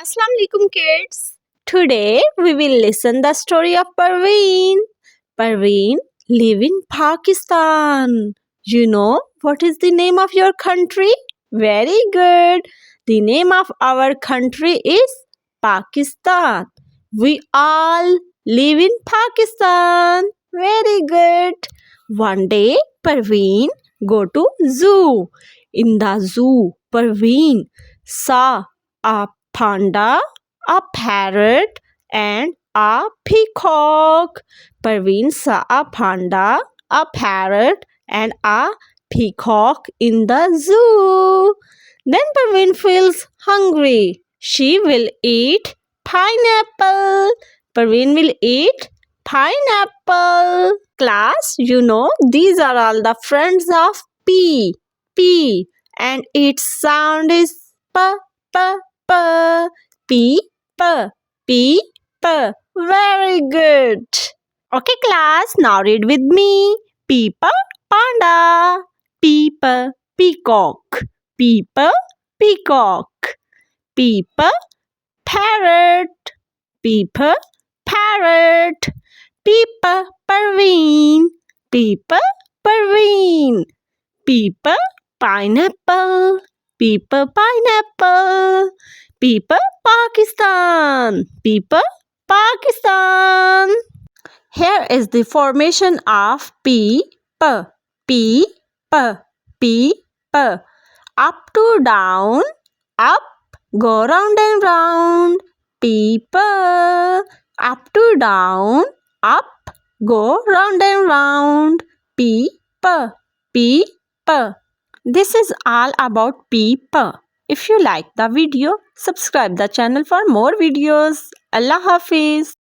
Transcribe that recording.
Assalamu alaikum kids. Today we will listen the story of Parveen. Parveen live in Pakistan. You know what is the name of your country? Very good. The name of our country is Pakistan. We all live in Pakistan. Very good. One day Parveen go to zoo. In the zoo, Parveen saw a panda, a parrot, and a peacock. Parveen saw a panda, a parrot, and a peacock in the zoo. Then Parveen feels hungry. She will eat pineapple. Parveen will eat pineapple. Class, you know, these are all the friends of P. P. And its sound is P, P, P, P, P. Very good. Okay, class, now read with me. Peep, panda. Peep, peacock. Peep, peacock. Peep, parrot. Peep, parrot. Peep, Parveen. Peep, Parveen. Peep, pineapple. Peep, pineapple. Peep, Pakistan. Peep, Pakistan. Here is the formation of P, P, P, P, P, P. Up to down, up, go round and round. People. Up to down, up, go round and round. People. People. This is all about people. If you like the video, subscribe the channel for more videos. Allah Hafiz.